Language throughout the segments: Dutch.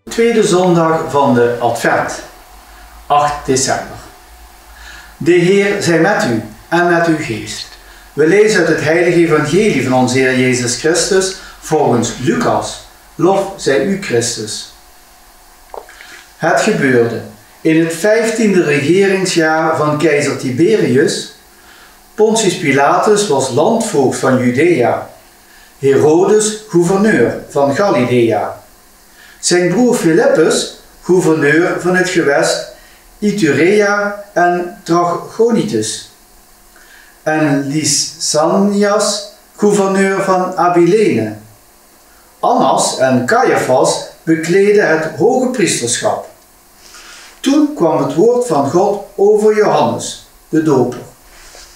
Tweede zondag van de Advent, 8 december. De Heer zij met u en met uw geest. We lezen uit het heilige evangelie van onze Heer Jezus Christus volgens Lucas. Lof zij u Christus. Het gebeurde in het 15e regeringsjaar van keizer Tiberius. Pontius Pilatus was landvoogd van Judea. Herodes gouverneur van Galilea. Zijn broer Philippus, gouverneur van het gewest Iturea en Trachonitis. En Lysanias, gouverneur van Abilene. Annas en Caiaphas bekleden het hoge priesterschap. Toen kwam het woord van God over Johannes, de doper,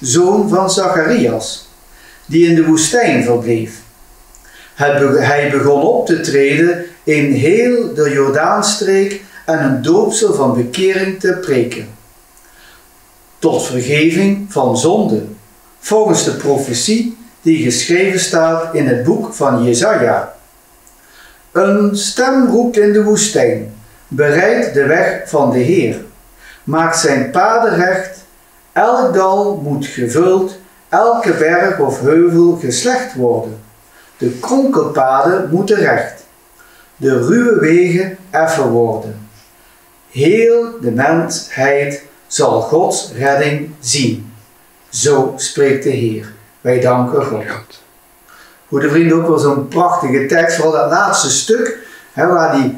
zoon van Zacharias, die in de woestijn verbleef. Hij begon op te treden in heel de Jordaanstreek en een doopsel van bekering te preken. Tot vergeving van zonden, volgens de profetie die geschreven staat in het boek van Jesaja. Een stem roept in de woestijn, bereid de weg van de Heer, maakt zijn paden recht, elk dal moet gevuld, elke berg of heuvel geslecht worden. De kronkelpaden moeten recht, de ruwe wegen effen worden. Heel de mensheid zal Gods redding zien. Zo spreekt de Heer. Wij danken God. Goede vrienden, ook wel zo'n prachtige tekst, vooral dat laatste stuk, waar die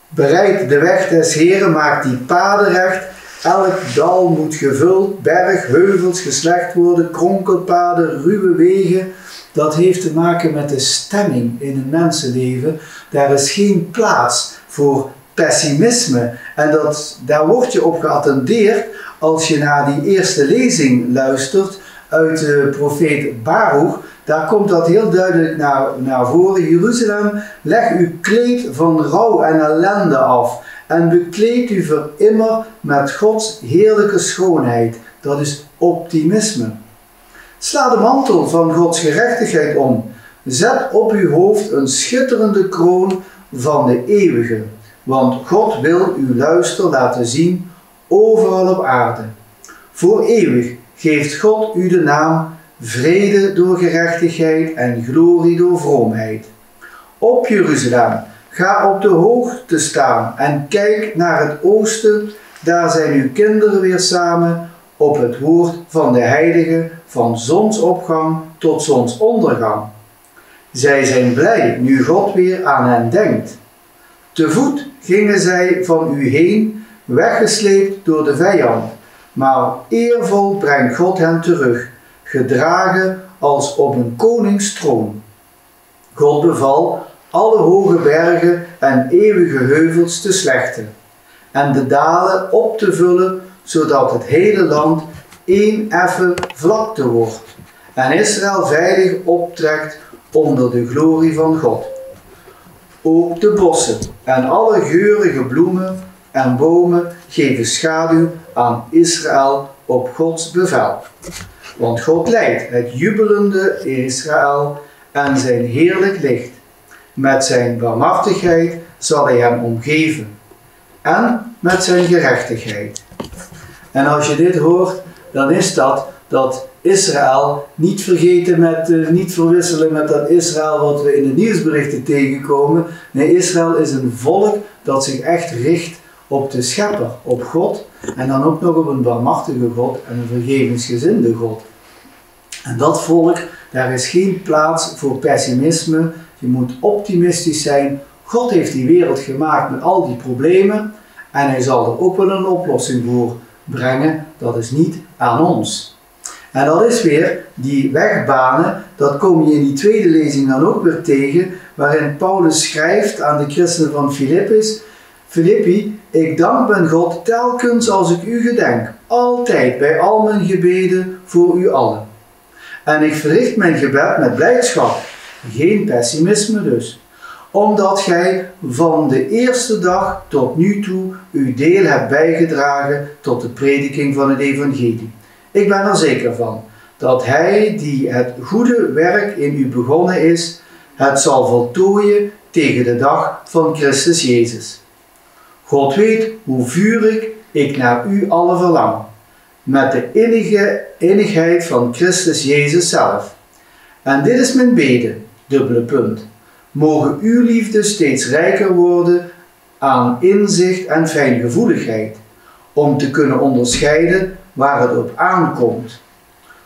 bereidt de weg des Heren, maakt die paden recht, elk dal moet gevuld, berg, heuvels geslecht worden, kronkelpaden, ruwe wegen. Dat heeft te maken met de stemming in een mensenleven. Daar is geen plaats voor pessimisme. En daar word je op geattendeerd als je naar die eerste lezing luistert uit de profeet Baruch. Daar komt dat heel duidelijk naar voren. Jeruzalem, leg uw kleed van rouw en ellende af en bekleed u voor immer met Gods heerlijke schoonheid. Dat is optimisme. Sla de mantel van Gods gerechtigheid om. Zet op uw hoofd een schitterende kroon van de eeuwige. Want God wil uw luister laten zien overal op aarde. Voor eeuwig geeft God u de naam vrede door gerechtigheid en glorie door vroomheid. Op Jeruzalem, ga op de hoogte staan en kijk naar het oosten. Daar zijn uw kinderen weer samen op het woord van de heilige van zonsopgang tot zonsondergang. Zij zijn blij nu God weer aan hen denkt. Te voet gingen zij van u heen, weggesleept door de vijand, maar eervol brengt God hen terug, gedragen als op een koningstroon. God beval alle hoge bergen en eeuwige heuvels te slechten en de dalen op te vullen, zodat het hele land één effen vlakte wordt en Israël veilig optrekt onder de glorie van God. Ook de bossen en alle geurige bloemen en bomen geven schaduw aan Israël op Gods bevel. Want God leidt het jubelende Israël en zijn heerlijk licht. Met zijn barmhartigheid zal hij hem omgeven en met zijn gerechtigheid. En als je dit hoort, dan is dat Israël niet vergeten niet verwisselen met dat Israël wat we in de nieuwsberichten tegenkomen. Nee, Israël is een volk dat zich echt richt op de schepper, op God. En dan ook nog op een barmhartige God en een vergevensgezinde God. En dat volk, daar is geen plaats voor pessimisme. Je moet optimistisch zijn. God heeft die wereld gemaakt met al die problemen. En hij zal er ook wel een oplossing voor brengen. Dat is niet aan ons. En dat is weer die wegbanen, dat kom je in die tweede lezing dan ook weer tegen, waarin Paulus schrijft aan de christenen van Filippi, ik dank ben God telkens als ik u gedenk, altijd bij al mijn gebeden voor u allen. En ik verricht mijn gebed met blijdschap, geen pessimisme dus, omdat gij van de eerste dag tot nu toe uw deel hebt bijgedragen tot de prediking van het evangelie. Ik ben er zeker van dat hij die het goede werk in u begonnen is, het zal voltooien tegen de dag van Christus Jezus. God weet hoe vurig ik naar u allen verlang, met de innigheid van Christus Jezus zelf. En dit is mijn bede, dubbele punt. Mogen uw liefde steeds rijker worden aan inzicht en fijngevoeligheid, om te kunnen onderscheiden waar het op aankomt.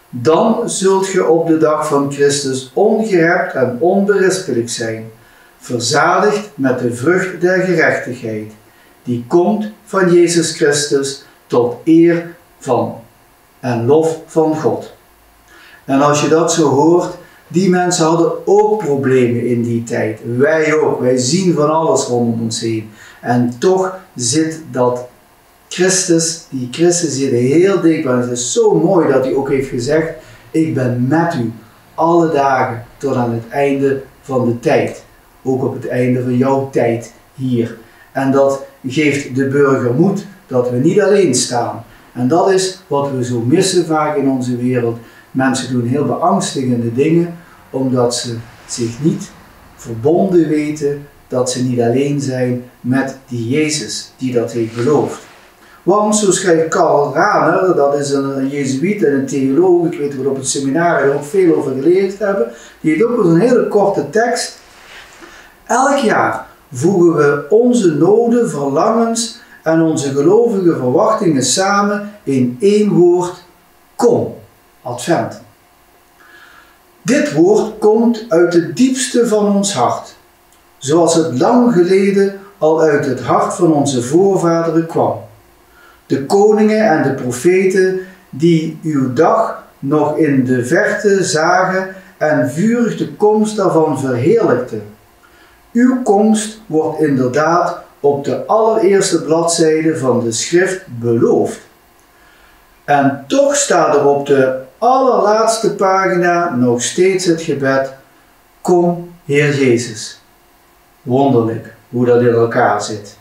Dan zult ge op de dag van Christus ongerept en onberispelijk zijn, verzadigd met de vrucht der gerechtigheid, die komt van Jezus Christus tot eer van en lof van God. En als je dat zo hoort, die mensen hadden ook problemen in die tijd. Wij ook. Wij zien van alles rondom ons heen. En toch zit dat Christus, die Christus zit heel dichtbij. Het is zo mooi dat hij ook heeft gezegd, ik ben met u alle dagen tot aan het einde van de tijd. Ook op het einde van jouw tijd hier. En dat geeft de burger moed dat we niet alleen staan. En dat is wat we zo missen vaak in onze wereld. Mensen doen heel beangstigende dingen omdat ze zich niet verbonden weten, dat ze niet alleen zijn met die Jezus die dat heeft beloofd. Want, zo schrijft Karl Rahner, dat is een Jezuïet en een theoloog, ik weet dat we op het seminar er ook veel over geleerd hebben, die heeft ook een hele korte tekst. Elk jaar voegen we onze noden, verlangens en onze gelovige verwachtingen samen in één woord: kom, Advent. Dit woord komt uit het diepste van ons hart, zoals het lang geleden al uit het hart van onze voorvaderen kwam. De koningen en de profeten die uw dag nog in de verte zagen en vurig de komst daarvan verheerlijkten. Uw komst wordt inderdaad op de allereerste bladzijde van de schrift beloofd. En toch staat er op de allerlaatste pagina nog steeds het gebed: kom, Heer Jezus. Wonderlijk hoe dat in elkaar zit.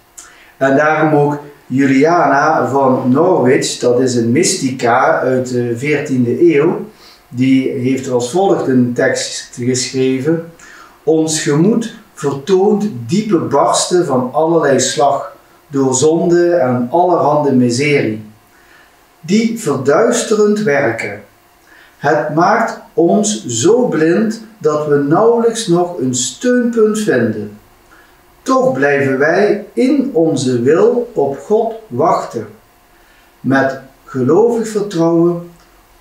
En daarom ook Juliana van Norwich, dat is een mystica uit de 14e eeuw, die heeft er als volgt een tekst geschreven: ons gemoed vertoont diepe barsten van allerlei slag, door zonde en allerhande miserie, die verduisterend werken. Het maakt ons zo blind dat we nauwelijks nog een steunpunt vinden. Toch blijven wij in onze wil op God wachten, met gelovig vertrouwen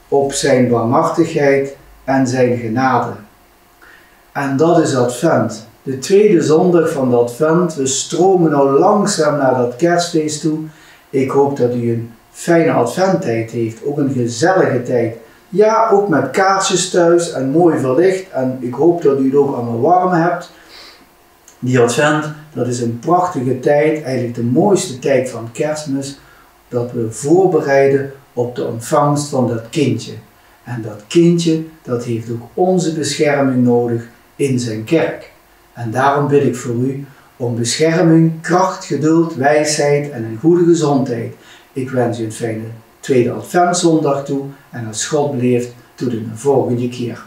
op zijn barmhartigheid en zijn genade. En dat is Advent. De tweede zondag van de Advent. We stromen nou langzaam naar dat kerstfeest toe. Ik hoop dat u een fijne adventtijd heeft, ook een gezellige tijd. Ja, ook met kaarsjes thuis en mooi verlicht. En ik hoop dat u het ook allemaal warm hebt. Die Advent, dat is een prachtige tijd, eigenlijk de mooiste tijd van Kerstmis, dat we voorbereiden op de ontvangst van dat kindje. En dat kindje, dat heeft ook onze bescherming nodig in zijn kerk. En daarom bid ik voor u om bescherming, kracht, geduld, wijsheid en een goede gezondheid. Ik wens u een fijne tweede Adventszondag toe en als God beleeft, tot de volgende keer.